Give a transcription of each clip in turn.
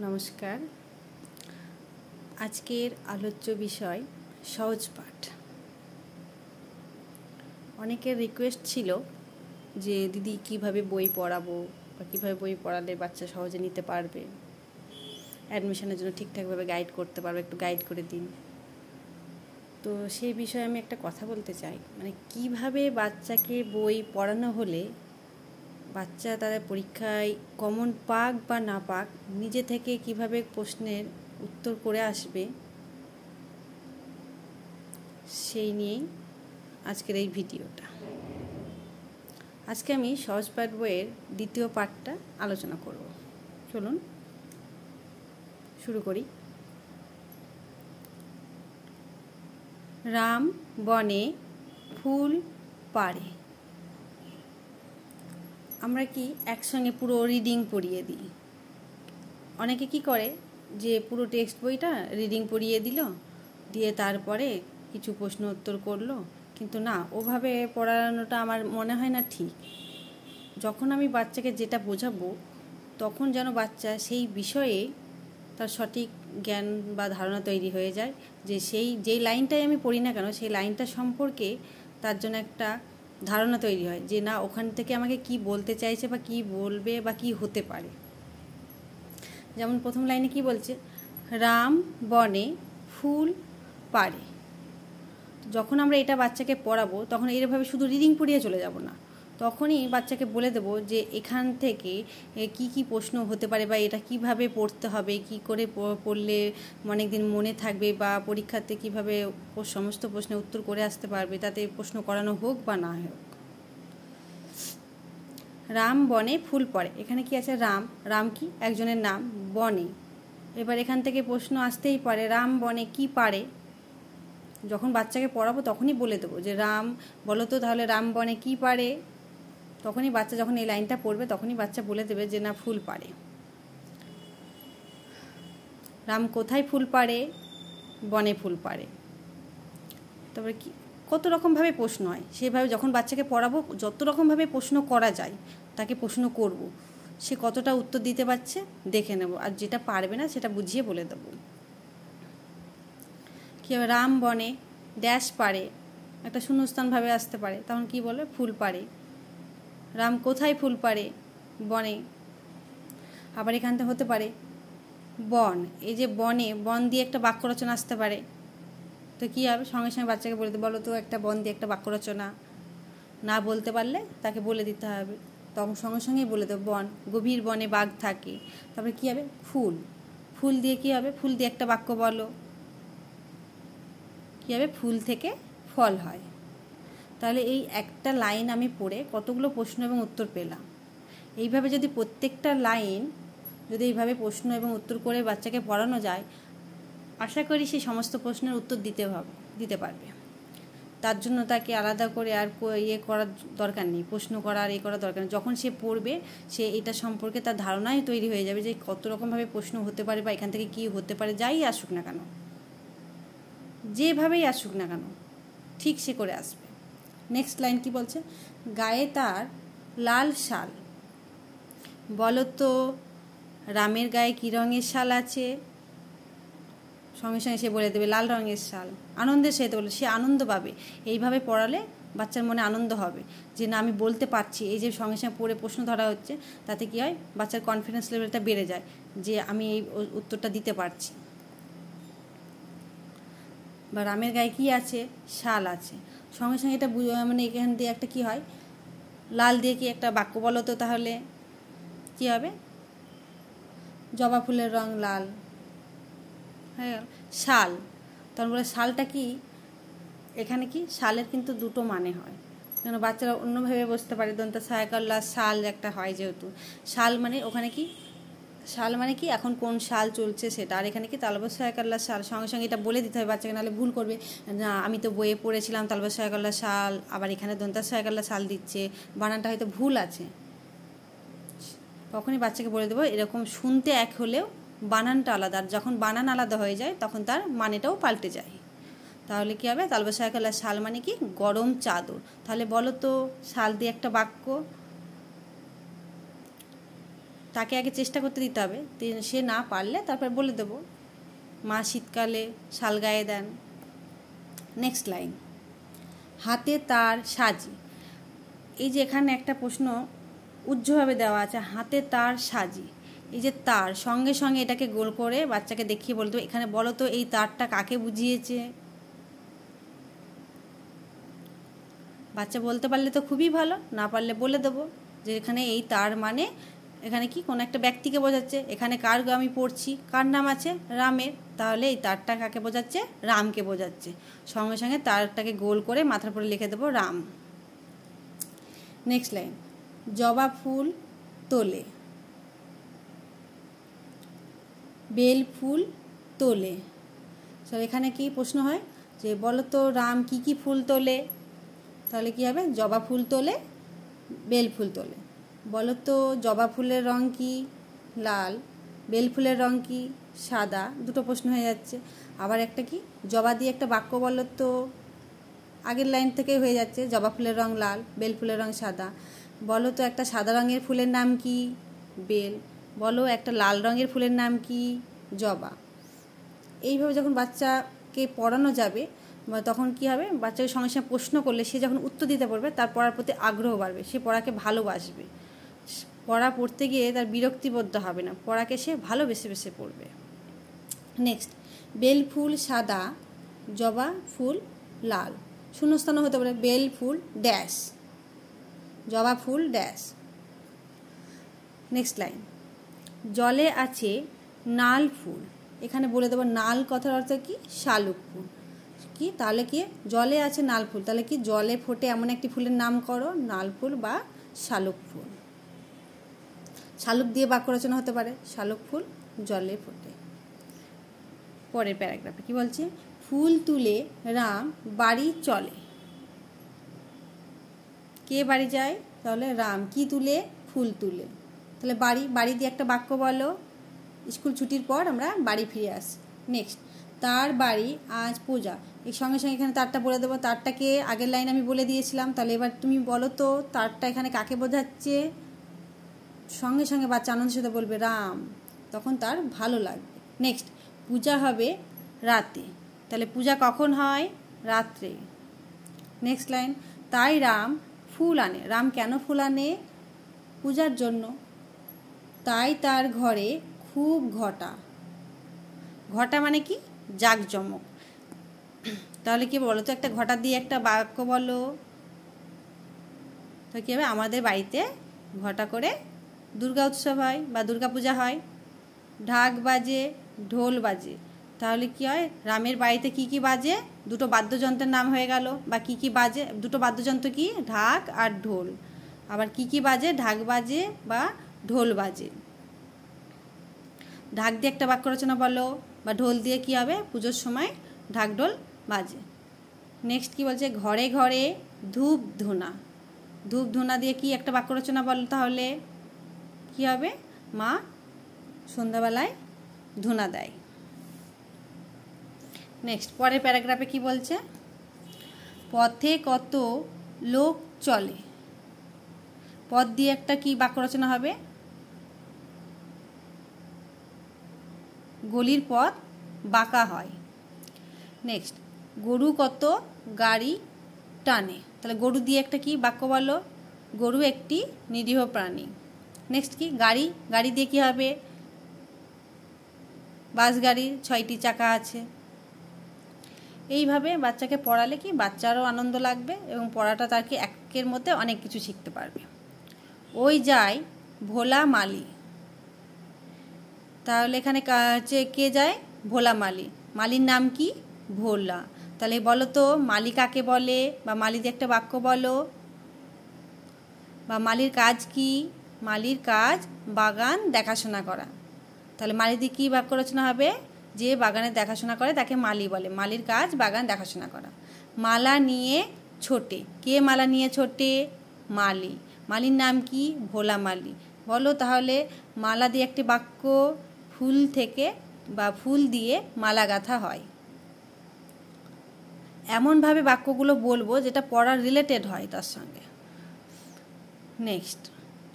নমস্কার। আজকের আলোচ্য বিষয় সহজ পাঠ। অনেকের রিকোয়েস্ট ছিল যে দিদি কিভাবে বই পড়াবো বা কীভাবে বই পড়ালে বাচ্চা সহজে নিতে পারবে, অ্যাডমিশনের জন্য ঠিকঠাকভাবে গাইড করতে পারবে, একটু গাইড করে দিন। তো সেই বিষয়ে আমি একটা কথা বলতে চাই, কিভাবে বাচ্চাকে বই পড়ানো হলে বাচ্চা তারা পরীক্ষায় কমন পাক বা না পাক, নিজে থেকে কিভাবে প্রশ্নের উত্তর করে আসবে, সেই নিয়েই আজকের এই ভিডিওটা। আজকে আমি সহজ পাঠ বইয়ের দ্বিতীয় পাঠটা আলোচনা করব। চলুন শুরু করি। রাম বনে ফুল পাড়ে। আমরা কি একসঙ্গে পুরো রিডিং পড়িয়ে দিই? অনেকে কি করে যে পুরো টেক্সট বইটা রিডিং পড়িয়ে দিল, দিয়ে তারপরে কিছু প্রশ্ন উত্তর করলো, কিন্তু না, ওভাবে পড়ানোটা আমার মনে হয় না ঠিক। যখন আমি বাচ্চাকে যেটা বোঝাবো তখন যেন বাচ্চা সেই বিষয়ে তার সঠিক জ্ঞান বা ধারণা তৈরি হয়ে যায়, যে যেই লাইনটাই আমি পড়ি না কেন সেই লাইনটা সম্পর্কে তার জন্য একটা ধারণা তৈরি হয়, যে না, ওখান থেকে আমাকে কি বলতে চাইছে বা কি বলবে বা কি হতে পারে। যেমন প্রথম লাইনে কি বলছে, রাম বনে ফুল পাড়ে। যখন আমরা এটা বাচ্চাকে পড়াবো তখন এইভাবে শুধু রিডিং পড়িয়ে চলে যাব না, তখনই বাচ্চাকে বলে দেবো যে এখান থেকে কি কি প্রশ্ন হতে পারে বা এটা কিভাবে পড়তে হবে, কি করে পড়লে অনেক দিন মনে থাকবে, বা পরীক্ষাতে কিভাবে সমস্ত প্রশ্নের উত্তর করে আসতে পারবে, তাতে প্রশ্ন করানো হোক বা না হোক। রাম বনে ফুল পড়ে, এখানে কি আছে? রাম কি একজনের নাম, বনে। এবার এখান থেকে প্রশ্ন আসতেই পারে, রাম বনে কি পারে। যখন বাচ্চাকে পড়াবো তখনই বলে দেবো যে রাম, বলো তো তাহলে রাম বনে কি পারে। তখনই বাচ্চা যখন এই লাইনটা পড়বে তখনই বাচ্চা বলে দেবে যে না, ফুল পাড়ে। রাম কোথায় ফুল পাড়ে? বনে ফুল পাড়ে। তারপরে কি কত রকমভাবে প্রশ্ন হয়, সেভাবে যখন বাচ্চাকে পড়াবো যত রকমভাবে প্রশ্ন করা যায় তাকে প্রশ্ন করব, সে কতটা উত্তর দিতে পারছে দেখে নেব, আর যেটা পারবে না সেটা বুঝিয়ে বলে দেবো। কী হবে? রাম বনে ড্যাশ পাড়ে, একটা শূন্যস্থানভাবে আসতে পারে, তখন কি বলবে? ফুল পাড়ে। রাম কোথায় ফুল পাড়ে? বনে। আবার এখানটা হতে পারে বন, এই যে বনে, বন দিয়ে একটা বাক্য রচনা আসতে পারে, তো কী হবে? সঙ্গে সঙ্গে বাচ্চাকে বলে বলো তো একটা বন দিয়ে একটা বাক্য রচনা। না বলতে পারলে তাকে বলে দিতে হবে, তখন সঙ্গে সঙ্গেই বলে দেবো বন, গভীর বনে বাঘ থাকে। তারপরে কী হবে? ফুল, ফুল দিয়ে কী হবে? ফুল দিয়ে একটা বাক্য বলো, কী হবে? ফুল থেকে ফল হয়। তাহলে এই একটা লাইন আমি পড়ে কতগুলো প্রশ্ন এবং উত্তর পেলাম। এইভাবে যদি প্রত্যেকটা লাইন যদি এইভাবে প্রশ্ন এবং উত্তর করে বাচ্চাকে পড়ানো যায়, আশা করি সেই সমস্ত প্রশ্নের উত্তর দিতে পারবে। তার জন্য তাকে আলাদা করে আর করার দরকার নেই, প্রশ্ন করার করার দরকার নেই। যখন সে পড়বে সে এটা সম্পর্কে তার ধারণাই তৈরি হয়ে যাবে যে কত রকমভাবে প্রশ্ন হতে পারে বা এখান থেকে কী হতে পারে, যাই আসুক না কেন, যেভাবেই আসুক না কেন, ঠিক সে করে আসবে। নেক্সট লাইন কি বলছে? গায়ে তার লাল শাল। বলো তো রামের গায়ে কী রঙের শাল আছে? সঙ্গে সঙ্গে সে বলে দেবে লাল রঙের শাল। আনন্দের সাথে বলে, সে আনন্দ পাবে। এইভাবে পড়ালে বাচ্চার মনে আনন্দ হবে যে না, আমি বলতে পারছি। এই যে সঙ্গে সঙ্গে পড়ে প্রশ্ন ধরা হচ্ছে, তাতে কী হয়? বাচ্চার কনফিডেন্স লেভেলটা বেড়ে যায় যে আমি এই উত্তরটা দিতে পারছি। বা রামের গায়ে কী আছে? শাল আছে। সঙ্গে সঙ্গে এটা এখান দিয়ে একটা কী হয়? লাল দিয়ে কি একটা বাক্য বলো তো তাহলে কী হবে? জবা ফুলের রং লাল। হ্যাঁ, শাল, তখন বলে শালটা কি? এখানে কি শালের কিন্তু দুটো মানে হয়, কেন বাচ্চারা অন্যভাবে বুঝতে পারে। দন্তা সায়কাল্লা শাল একটা হয়, যেহেতু শাল মানে ওখানে কি, শাল মানে কি এখন কোন শাল চলছে সেটা। আর এখানে কি তালবস সায়কাল্লা শাল, সঙ্গে সঙ্গে এটা বলে দিতে হবে বাচ্চাকে, নাহলে ভুল করবে। না, আমি তো বইয়ে পড়েছিলাম তালবস সায়কাল্লা শাল, আবার এখানে দন্তা সায়কাল্লা শাল দিচ্ছে, বানানটা হয়তো ভুল আছে। তখনই বাচ্চাকে বলে দেবো এরকম শুনতে এক হলেও বানানটা আলাদা, আর যখন বানান আলাদা হয়ে যায় তখন তার মানেটাও পাল্টে যায়। তাহলে কী হবে? তালবস সায়কাল্লা শাল মানে কি? গরম চাদর। তাহলে বলো তো শাল দিয়ে একটা বাক্য। তাকে আগে চেষ্টা করতে দিতে হবে, সে না পারলে তারপর বলে দেবো মা শীতকালে শাল গায়ে দেন। নেক্সট লাইন, হাতে তার সাজি। এই যে এখানে একটা প্রশ্ন উজ্জ্বলভাবে দেওয়া আছে, হাতে তার সাজি। এই যে তার সঙ্গে সঙ্গে এটাকে গোল করে বাচ্চাকে দেখিয়ে বলতে হবে এখানে বলো তো এই তারটা কাকে বুঝিয়েছে। বাচ্চা বলতে পারলে তো খুবই ভালো, না পারলে বলে দেবো যে এখানে এই তার মানে এখানে কি কোনো একটা ব্যক্তিকে বোঝাচ্ছে। এখানে কার আমি পড়ছি, কার নাম আছে, রামের, তাহলে এই তারটা কাকে বোঝাচ্ছে, রামকে বোঝাচ্ছে। সঙ্গে সঙ্গে তারটাকে গোল করে মাথার উপরে লিখে দেবো রাম। নেক্সট লাইন, জবা ফুল তোলে, বেল ফুল তোলে। তো এখানে কি প্রশ্ন হয় যে বলো তো রাম কি কি ফুল তোলে, তাহলে কি হবে জবা ফুল তোলে, বেল ফুল তোলে। বলো তো জবা ফুলের রং কি, লাল, বেল ফুলের রং কি, সাদা। দুটো প্রশ্ন হয়ে যাচ্ছে। আবার একটা কি, জবা দিয়ে একটা বাক্য বলো তো, আগের লাইন থেকে হয়ে যাচ্ছে জবা ফুলের রং লাল, বেল ফুলের রং সাদা। বলো তো একটা সাদা রঙের ফুলের নাম কি, বেল। বলো একটা লাল রঙের ফুলের নাম কি, জবা। এইভাবে যখন বাচ্চাকে পড়ানো যাবে তখন কি হবে, বাচ্চাকে সঙ্গে সঙ্গে প্রশ্ন করলে সে যখন উত্তর দিতে পারবে তার পড়ার প্রতি আগ্রহ বাড়বে, সে পড়াকে ভালোবাসবে। পড়া পড়তে গিয়ে তার বিরক্তিবোধ হবে না, পড়াকে সে ভালোবেসে বেসে পড়বে। নেক্সট, বেল ফুল সাদা, জবা ফুল লাল। শূন্যস্থান হতে পারে বেল ফুল ড্যাশ, জবা ফুল ড্যাশ। নেক্সট লাইন, জলে আছে নাল ফুল। এখানে বলে দেবো নাল কথার অর্থ কি, শালুক ফুল। কি তাহলে কি জলে আছে নাল ফুল, তাহলে কি জলে ফোটে এমন একটি ফুলের নাম করো, নাল ফুল বা শালুক ফুল। শালুক দিয়ে বাক্য রচনা হতে পারে, শালুক ফুল জলে ফোটে। পরের প্যারাগ্রাফে কি বলছে, ফুল তুলে রাম বাড়ি চলে। কে বাড়ি যায়, তাহলে রাম কি তুলে, ফুল তুলে। তাহলে বাড়ি, বাড়ি দিয়ে একটা বাক্য বলো, স্কুল ছুটির পর আমরা বাড়ি ফিরে আসি। নেক্সট, তার বাড়ি আজ পূজা। এর সঙ্গে সঙ্গে এখানে তারটা বলে দেবো, তারটাকে আগের লাইন আমি বলে দিয়েছিলাম, তাহলে এবার তুমি বলো তো তারটা এখানে কাকে বোঝাচ্ছে। সঙ্গে সঙ্গে বাচ্চা আনন্দের সাথে বলবে রাম, তখন তার ভালো লাগবে। নেক্সট, পূজা হবে রাতে। তাহলে পূজা কখন হয়, রাত্রে। নেক্সট লাইন, তাই রাম ফুল আনে। রাম কেন ফুল আনে, পূজার জন্য। তাই তার ঘরে খুব ঘটা। ঘটা মানে কি, জাঁকজমক। তাহলে কি বলো তো একটা ঘটা দিয়ে একটা বাক্য বলো, তো কী হবে, আমাদের বাড়িতে ঘটা করে দুর্গা উৎসব হয় বা দুর্গা পূজা হয়। ঢাক বাজে, ঢোল বাজে। তাহলে কি হয়, রামের বাড়িতে কি কি বাজে, দুটো বাদ্যযন্ত্রের নাম হয়ে গেল। বা কি কি বাজে, দুটো বাদ্যযন্ত্র কি, ঢাক আর ঢোল। আবার কি কি বাজে, ঢাক বাজে বা ঢোল বাজে। ঢাক দিয়ে একটা বাক্য রচনা বলো, বা ঢোল দিয়ে কি হবে, পুজোর সময় ঢাক ঢোল বাজে। নেক্সট কি বলছে, ঘরে ঘরে ধূপ ধুনা। ধূপ ধুনা দিয়ে কি একটা বাক্য রচনা বলো, তাহলে কি হবে, মা সন্ধ্যাবেলায় ধুনা দেয়। নেক্সট পরের প্যারাগ্রাফে কি বলছে, পথে কত লোক চলে। পথ দিয়ে একটা কি বাক্য রচনা হবে, গলির পথ বাঁকা হয়। নেক্সট, গরু কত গাড়ি টানে। তাহলে গরু দিয়ে একটা কি বাক্য বলো, গরু একটি নিরীহ প্রাণী। নেক্সট কি, গাড়ি, গাড়ি দিয়ে কী হবে, বাস গাড়ির 6টি চাকা আছে। এইভাবে বাচ্চাকে পড়ালে কি বাচ্চারও আনন্দ লাগবে এবং পড়াটা তাকে একের মধ্যে অনেক কিছু শিখতে পারবে। ওই যায় ভোলা মালি। তাহলে এখানে কে যায়, ভোলা মালি। মালির নাম কি, ভোলা। তাহলে বলো তো মালি কাকে বলে, বা মালি দিয়ে একটা বাক্য বলো। বা মালির কাজ কি, মালির কাজ বাগান দেখাশোনা করা। তাহলে মালি দিয়ে কী বাক্য রচনা হবে, যে বাগানের দেখাশোনা করে তাকে মালি বলে, মালির কাজ বাগান দেখাশোনা করা। মালা নিয়ে ছোটে। কে মালা নিয়ে ছোটে, মালি। মালির নাম কি, ভোলা মালি। বলো তাহলে মালা দিয়ে একটি বাক্য, ফুল থেকে বা ফুল দিয়ে মালা গাঁথা হয়। এমনভাবে বাক্যগুলো বলবো যেটা পড়ার রিলেটেড হয় তার সঙ্গে। নেক্সট,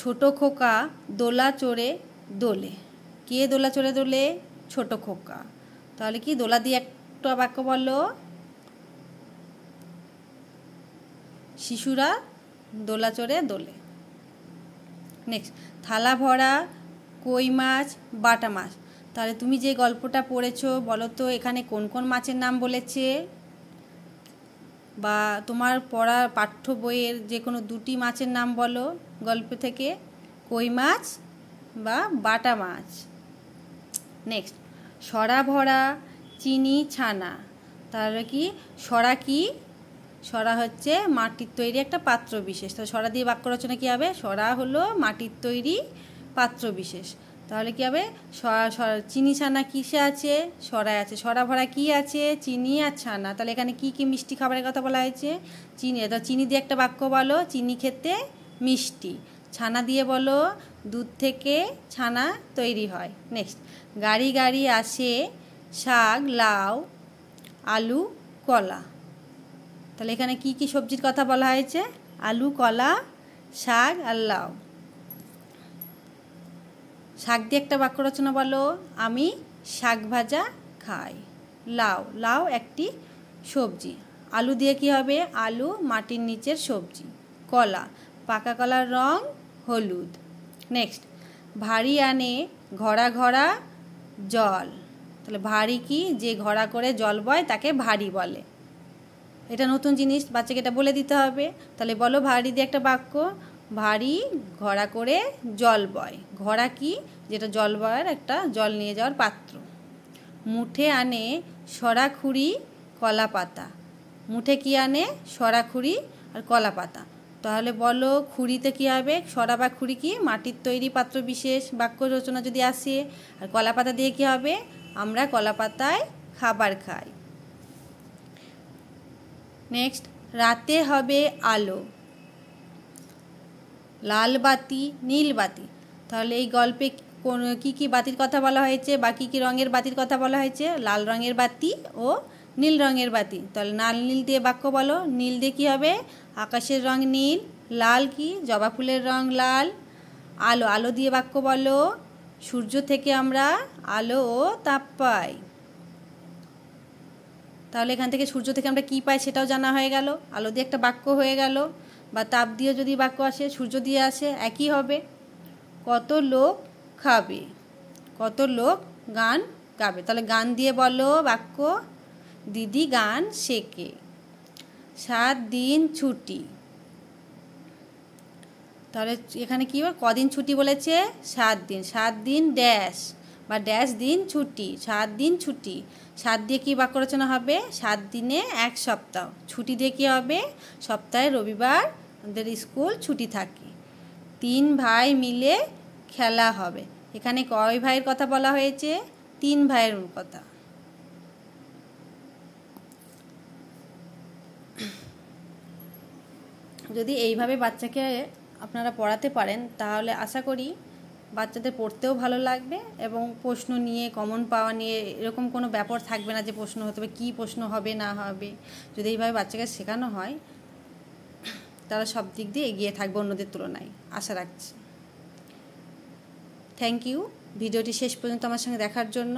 ছোট খোকা দোলা চড়ে দোলে। কে দোলা চড়ে দোলে? ছোট খোকা। তাহলে কি দোলা দিয়ে একটা বাক্য বলো, শিশুরা দোলা চড়ে দোলে। নেক্সট, থালা ভরা কই মাছ বাটা মাছ। তাহলে তুমি যে গল্পটা পড়েছো বলো তো এখানে কোন কোন মাছের নাম বলেছে? বা তোমার পড়া পাঠ্য বইয়ের যে কোনো দুটি মাছের নাম বলো গল্প থেকে, কই মাছ বা বাটা মাছ। নেক্সট, সরা ভরা চিনি ছানা। তাহলে কি সরা কি? সরা হচ্ছে মাটির তৈরি একটা পাত্র বিশেষ। তো সরা দিয়ে বাক্য রচনা কী হবে? সরা হলো মাটির তৈরি পাত্র বিশেষ। তাহলে কী হবে? চিনি ছানা কিসে আছে? সরায় আছে। সরা ভরা কি আছে? চিনি আর ছানা। তাহলে এখানে কি কি মিষ্টি খাবারের কথা বলা হয়েছে? চিনি। তো চিনি দিয়ে একটা বাক্য বলো, চিনি খেতে মিষ্টি। ছানা দিয়ে বলো, দুধ থেকে ছানা তৈরি হয়। নেক্সট, গাড়ি গাড়ি আসে শাক লাউ আলু কলা। তাহলে এখানে কি কি সবজির কথা বলা হয়েছে? আলু কলা শাক আর লাউ। শাক দিয়ে একটা বাক্য রচনা বলো, আমি শাক ভাজা খাই। লাউ, লাউ একটি সবজি। আলু দিয়ে কি হবে? আলু মাটির নিচের সবজি। কলা, পাকা কলার রং হলুদ। নেক্সট, ভারী আনে ঘড়া ঘড়া জল। তাহলে ভারী কি? যে ঘড়া করে জল বয় তাকে ভারী বলে। এটা নতুন জিনিস, বাচ্চাকে এটা বলে দিতে হবে। তাহলে বলো ভারী দিয়ে একটা বাক্য, ভারী ঘড়া করে জল বয়। ঘড়া কি? যেটা জল বয়ের একটা জল নিয়ে যাওয়ার পাত্র। মুঠে আনে সরাখুরি কলা পাতা। মুঠে কি আনে? সরাখুরি আর কলা পাতা। তাহলে বলো খুঁড়িতে কী হবে? সরা বা খুঁড়ি কি? মাটির তৈরি পাত্র বিশেষ বাক্য রচনা যদি আসে। আর কলা পাতা দিয়ে কী হবে? আমরা কলা পাতায় খাবার খাই। নেক্সট, রাতে হবে আলো। লাল বাতি নীল বাতি। তাহলে এই গল্পে কোন কী কী বাতির কথা বলা হয়েছে বা কী কী রঙের বাতির কথা বলা হয়েছে? লাল রঙের বাতি ও নীল রঙের বাতি। তাহলে লাল নীল দিয়ে বাক্য বলো। নীল দিয়ে কী হবে? আকাশের রং নীল। লাল কি? জবা ফুলের রং লাল। আলো, আলো দিয়ে বাক্য বলো, সূর্য থেকে আমরা আলো ও তাপ পাই। তাহলে এখান থেকে সূর্য থেকে আমরা কী পাই সেটাও জানা হয়ে গেল। আলো দিয়ে একটা বাক্য হয়ে গেল। বা তাপ দিয়ে যদি বাক্য আসে, সূর্য দিয়ে আসে, একই হবে। কত লোক খাবে, কত লোক গান গাবে। তাহলে গান দিয়ে বলো বাক্য, দিদি গান শেখে। 7 দিন ছুটি। তাহলে এখানে কী হবে? কদিন ছুটি বলেছে? 7 দিন। 7 দিন ড্যাশ বা ড্যাশ দিন ছুটি। 7 দিন ছুটি। 7 দিয়ে কী বাক্য রচনা হবে? 7 দিনে 1 সপ্তাহ। ছুটি দিয়ে কী হবে? সপ্তাহে রবিবার আমাদের স্কুল ছুটি থাকে। 3 ভাই মিলে খেলা হবে। এখানে কয় ভাইয়ের কথা বলা হয়েছে? 3 ভাইয়ের কথা। যদি এইভাবে বাচ্চাকে আপনারা পড়াতে পারেন তাহলে আশা করি বাচ্চাদের পড়তেও ভালো লাগবে এবং প্রশ্ন নিয়ে কমন পাওয়া নিয়ে এরকম কোনো ব্যাপার থাকবে না যে প্রশ্ন হতে হবে, কী প্রশ্ন হবে না হবে। যদি এইভাবে বাচ্চাকে শেখানো হয় তারা সব দিক দিয়ে এগিয়ে থাকবে অন্যদের তুলনায়, আশা রাখছি। থ্যাংক ইউ ভিডিওটি শেষ পর্যন্ত আমার সঙ্গে দেখার জন্য।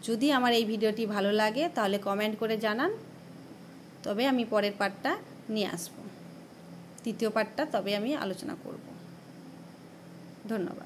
যদি আমার এই ভিডিওটি ভালো লাগে তাহলে কমেন্ট করে জানান, তবে আমি পরের পার্টটা নিয়ে আসব। তৃতীয় পার্টটা তবে আমি আলোচনা করব। ধন্যবাদ।